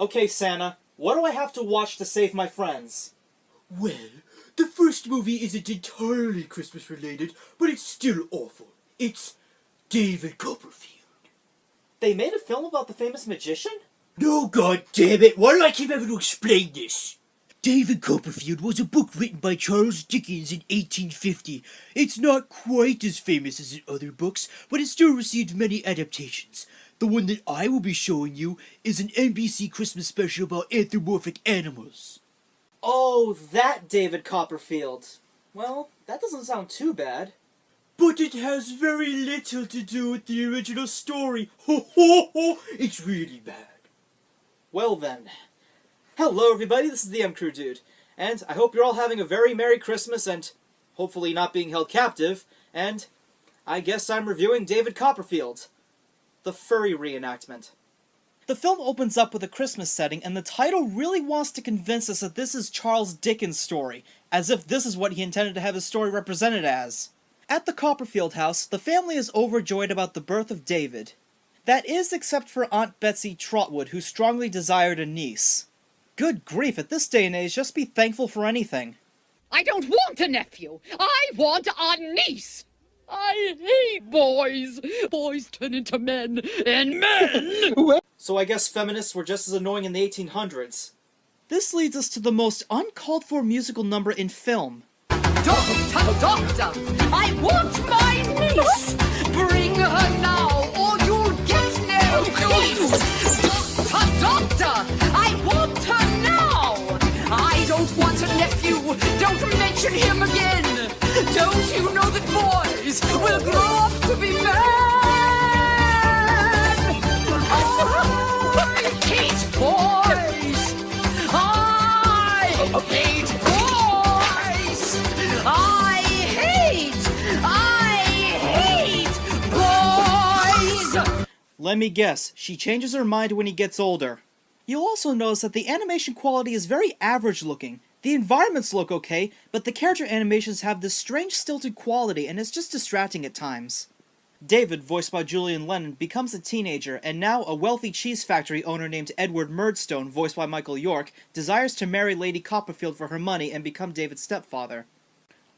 Okay, Santa, what do I have to watch to save my friends? Well, the first movie isn't entirely Christmas related, but it's still awful. It's David Copperfield. They made a film about the famous magician? No, god damn it, why do I keep having to explain this? David Copperfield was a book written by Charles Dickens in 1850. It's not quite as famous as in other books, but it still received many adaptations. The one that I will be showing you is an NBC Christmas special about anthropomorphic animals. Oh, that David Copperfield. Well, that doesn't sound too bad. But it has very little to do with the original story. Ho ho ho! It's really bad. Well then. Hello everybody, this is the M-Crew Dude, and I hope you're all having a very Merry Christmas and hopefully not being held captive, and I guess I'm reviewing David Copperfield, the furry reenactment. The film opens up with a Christmas setting, and the title really wants to convince us that this is Charles Dickens' story, as if this is what he intended to have his story represented as. At the Copperfield house, the family is overjoyed about the birth of David. That is except for Aunt Betsy Trotwood, who strongly desired a niece. Good grief, at this day and age, just be thankful for anything. I don't want a nephew. I want a niece. I hate boys. Boys turn into men, and men... So I guess feminists were just as annoying in the 1800s. This leads us to the most uncalled-for musical number in film. Doctor, doctor, I want my niece. Bring her now, or you'll get no peace. Doctor, doctor, I want her now. I don't want a nephew. Don't mention him again. Don't you know that boys will grow up to be men? I hate boys. I hate boys. I hate boys. Let me guess, she changes her mind when he gets older. You'll also notice that the animation quality is very average looking. The environments look okay, but the character animations have this strange stilted quality and it's just distracting at times. David, voiced by Julian Lennon, becomes a teenager, and now a wealthy cheese factory owner named Edward Murdstone, voiced by Michael York, desires to marry Lady Copperfield for her money and become David's stepfather.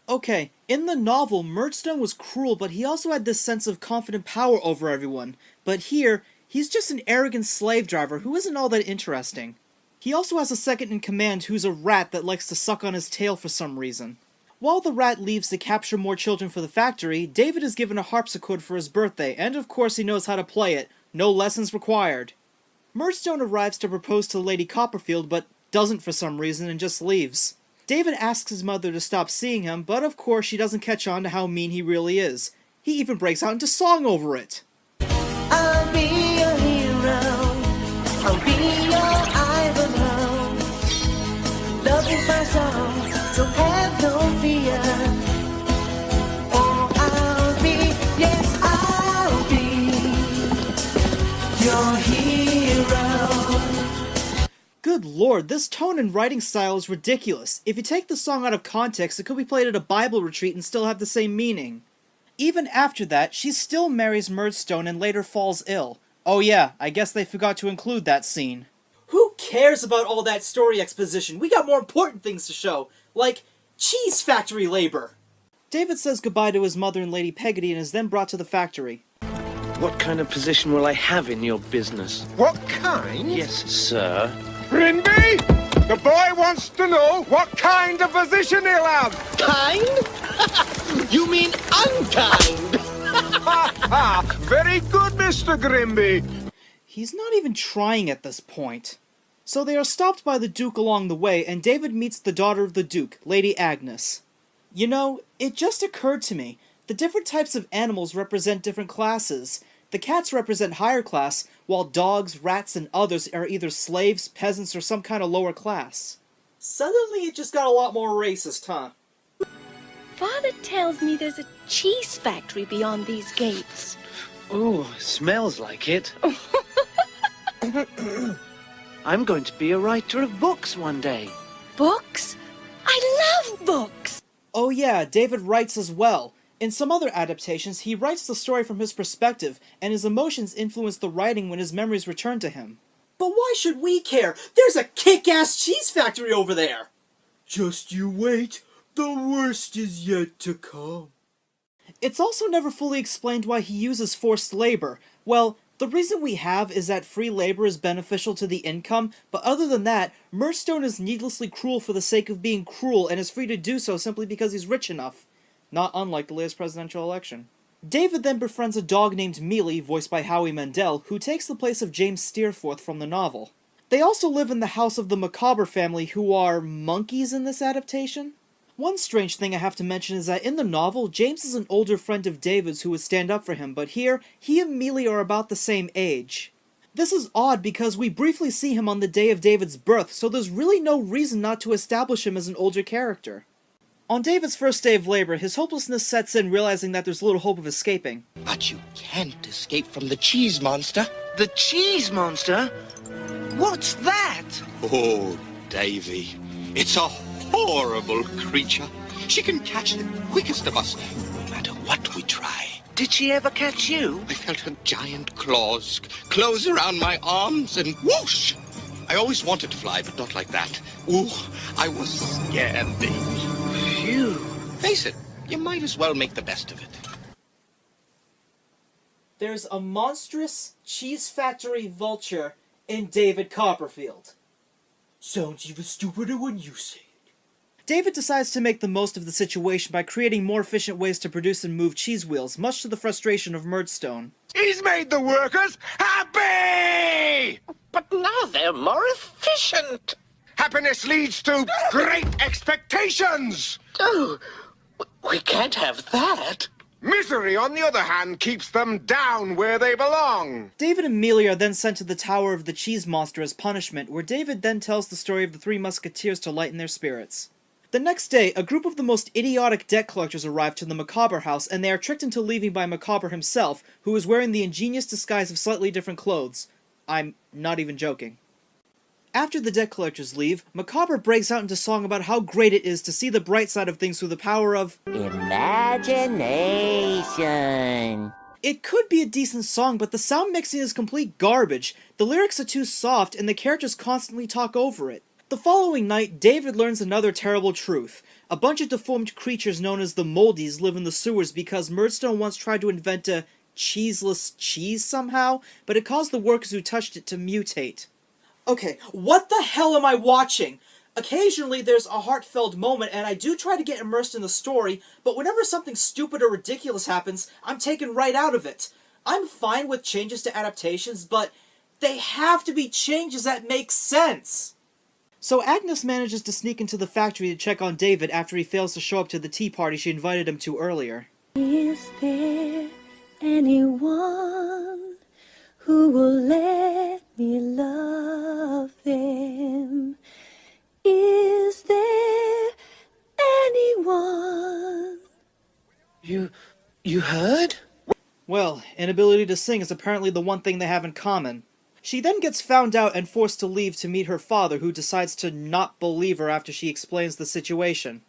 Okay, in the novel, Murdstone was cruel, but he also had this sense of confident power over everyone. But here, he's just an arrogant slave driver who isn't all that interesting. He also has a second-in-command who's a rat that likes to suck on his tail for some reason. While the rat leaves to capture more children for the factory, David is given a harpsichord for his birthday, and of course he knows how to play it. No lessons required. Murdstone arrives to propose to Lady Copperfield, but doesn't for some reason and just leaves. David asks his mother to stop seeing him, but of course she doesn't catch on to how mean he really is. He even breaks out into song over it. I'll be your hero. I'll be your Ivanhoe. Love is my song, so have no fear. Oh, I'll be, yes, I'll be your hero. Good lord, this tone and writing style is ridiculous. If you take the song out of context, it could be played at a Bible retreat and still have the same meaning. Even after that, she still marries Murdstone and later falls ill. Oh yeah, I guess they forgot to include that scene. Who cares about all that story exposition? We got more important things to show, like cheese factory labor. David says goodbye to his mother and Lady Peggotty and is then brought to the factory. What kind of position will I have in your business? What kind? Yes, sir. Grimby, the boy wants to know what kind of position he'll have. Kind? You mean unkind? Ha ha! Very good, Mr. Grimby. He's not even trying at this point. So they are stopped by the Duke along the way, and David meets the daughter of the Duke, Lady Agnes. You know, it just occurred to me, the different types of animals represent different classes. The cats represent higher class, while dogs, rats, and others are either slaves, peasants, or some kind of lower class. Suddenly it just got a lot more racist, huh? Father tells me there's a cheese factory beyond these gates. Ooh, smells like it. I'm going to be a writer of books one day. Books? I love books! Oh yeah, David writes as well. In some other adaptations, he writes the story from his perspective, and his emotions influence the writing when his memories return to him. But why should we care? There's a kick-ass cheese factory over there! Just you wait. The worst is yet to come. It's also never fully explained why he uses forced labor. Well, the reason we have is that free labor is beneficial to the income, but other than that, Murdstone is needlessly cruel for the sake of being cruel and is free to do so simply because he's rich enough. Not unlike the latest presidential election. David then befriends a dog named Mealy, voiced by Howie Mandel, who takes the place of James Steerforth from the novel. They also live in the house of the Macabre family, who are monkeys in this adaptation. One strange thing I have to mention is that in the novel, James is an older friend of David's who would stand up for him, but here, he and Mealy are about the same age. This is odd because we briefly see him on the day of David's birth, so there's really no reason not to establish him as an older character. On David's first day of labor, his hopelessness sets in, realizing that there's little hope of escaping. But you can't escape from the cheese monster. The cheese monster? What's that? Oh, Davy, it's a horrible creature. She can catch the quickest of us, no matter what we try. Did she ever catch you? I felt her giant claws close around my arms and whoosh! I always wanted to fly, but not like that. Ooh, I was scared, Davy. Phew. Face it, you might as well make the best of it. There's a monstrous cheese factory vulture in David Copperfield. Sounds even stupider when you say it. David decides to make the most of the situation by creating more efficient ways to produce and move cheese wheels, much to the frustration of Murdstone. He's made the workers happy! But now they're more efficient. Happiness leads to great expectations! Oh, we can't have that. Misery, on the other hand, keeps them down where they belong. David and Mealy are then sent to the Tower of the Cheese Monster as punishment, where David then tells the story of the Three Musketeers to lighten their spirits. The next day, a group of the most idiotic debt collectors arrive to the Macabre house, and they are tricked into leaving by Macabre himself, who is wearing the ingenious disguise of slightly different clothes. I'm not even joking. After the debt collectors leave, Macabre breaks out into song about how great it is to see the bright side of things through the power of Imagination. It could be a decent song, but the sound mixing is complete garbage. The lyrics are too soft, and the characters constantly talk over it. The following night, David learns another terrible truth. A bunch of deformed creatures known as the Moldies live in the sewers because Murdstone once tried to invent a cheeseless cheese somehow, but it caused the workers who touched it to mutate. Okay, what the hell am I watching? Occasionally there's a heartfelt moment and I do try to get immersed in the story, but whenever something stupid or ridiculous happens, I'm taken right out of it. I'm fine with changes to adaptations, but they have to be changes that make sense. So Agnes manages to sneak into the factory to check on David after he fails to show up to the tea party she invited him to earlier. Is there anyone who will let me love them? Is there anyone? You heard? Well, inability to sing is apparently the one thing they have in common. She then gets found out and forced to leave to meet her father, who decides to not believe her after she explains the situation.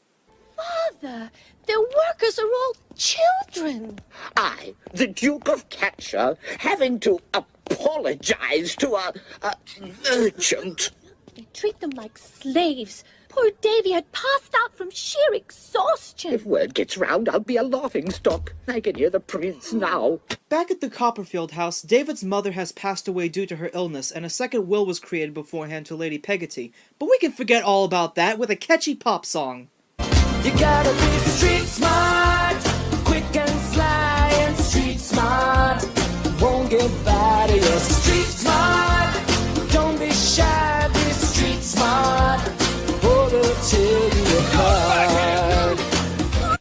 Father, the workers are all children. I, the Duke of Catcher, having to apologize to a merchant. They treat them like slaves. Poor Davy had passed out from sheer exhaustion. If word gets round, I'll be a laughingstock. I can hear the prince now. Back at the Copperfield house, David's mother has passed away due to her illness, and a second will was created beforehand to Lady Peggotty. But we can forget all about that with a catchy pop song. You gotta be street smart, quick and sly and street smart. Won't get by to you. Street smart, don't be shy, be street smart. Hold her till you're hard.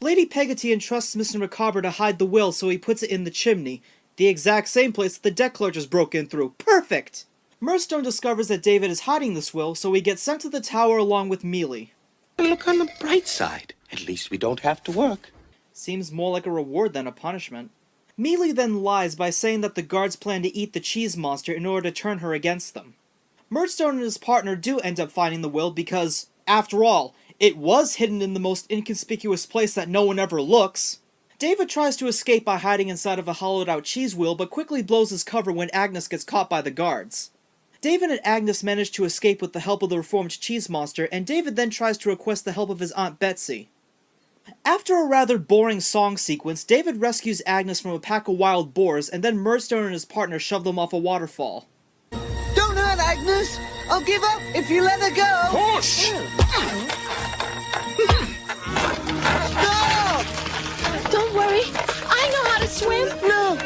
Lady Peggotty entrusts Mr. Macabre to hide the will, so he puts it in the chimney. The exact same place that the debt collectors broke in through. Perfect! Murdstone discovers that David is hiding this will, so he gets sent to the tower along with Mealy. Look on the bright side. At least we don't have to work. Seems more like a reward than a punishment. Mealy then lies by saying that the guards plan to eat the cheese monster in order to turn her against them. Murdstone and his partner do end up finding the will because, after all, it was hidden in the most inconspicuous place that no one ever looks. David tries to escape by hiding inside of a hollowed-out cheese wheel, but quickly blows his cover when Agnes gets caught by the guards. David and Agnes manage to escape with the help of the reformed cheese monster, and David then tries to request the help of his Aunt Betsy. After a rather boring song sequence, David rescues Agnes from a pack of wild boars, and then Murdstone and his partner shove them off a waterfall. Don't hurt Agnes! I'll give up if you let her go! Push! Stop! Don't worry, I know how to swim. No!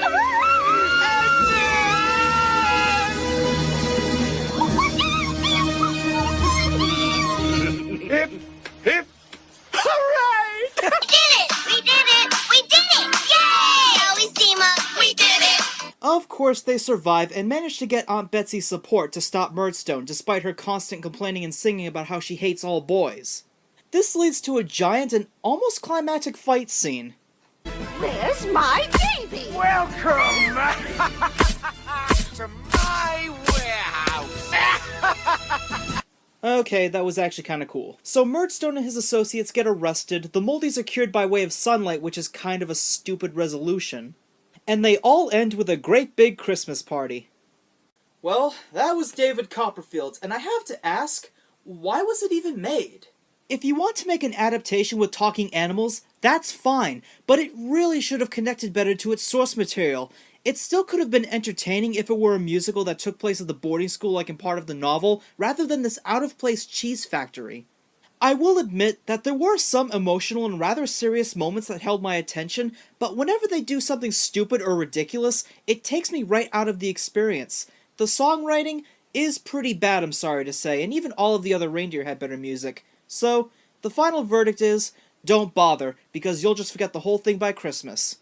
Hip, hip. Hooray! We did it! We did it! We did it! Yay! Always team up! We did it! Of course, they survive and manage to get Aunt Betsy's support to stop Murdstone, despite her constant complaining and singing about how she hates all boys. This leads to a giant and almost climactic fight scene. Where's my baby? Welcome to my warehouse. Okay, that was actually kinda cool. So Murdstone and his associates get arrested, the Moldies are cured by way of sunlight, which is kind of a stupid resolution, and they all end with a great big Christmas party. Well, that was David Copperfield, and I have to ask, why was it even made? If you want to make an adaptation with talking animals, that's fine, but it really should have connected better to its source material. It still could have been entertaining if it were a musical that took place at the boarding school like in part of the novel, rather than this out-of-place cheese factory. I will admit that there were some emotional and rather serious moments that held my attention, but whenever they do something stupid or ridiculous, it takes me right out of the experience. The songwriting is pretty bad, I'm sorry to say, and even all of the other reindeer had better music. So, the final verdict is, don't bother, because you'll just forget the whole thing by Christmas.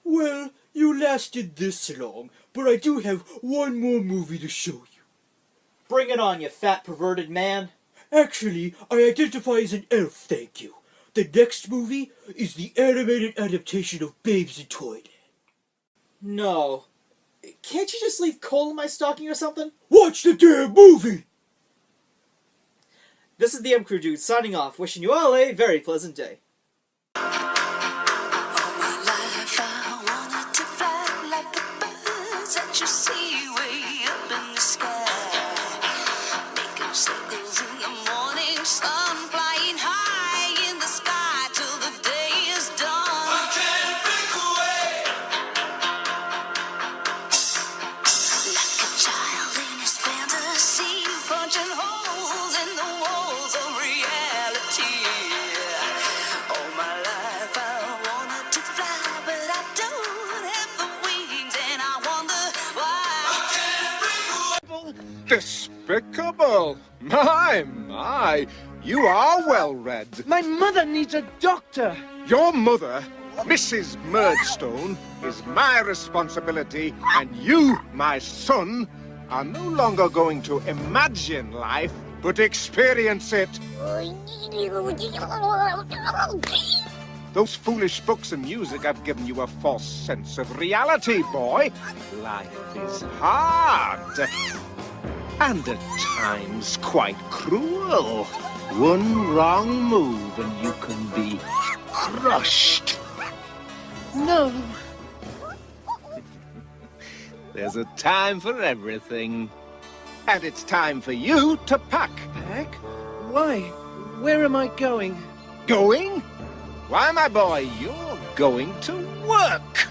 Well, you lasted this long, but I do have one more movie to show you. Bring it on, you fat perverted man. Actually, I identify as an elf, thank you. The next movie is the animated adaptation of Babes in Toyland. No. Can't you just leave coal in my stocking or something? Watch the damn movie! This is the M Crew Dude signing off, wishing you all a very pleasant day. Despicable. My, you are well read. My mother needs a doctor! Your mother, Mrs. Murdstone, is my responsibility, and you, my son, are no longer going to imagine life, but experience it. Those foolish books and music have given you a false sense of reality, boy. Life is hard. And at times quite cruel. One wrong move and you can be crushed. No! There's a time for everything. And it's time for you to pack. Pack? Why? Where am I going? Going? Why, my boy, you're going to work.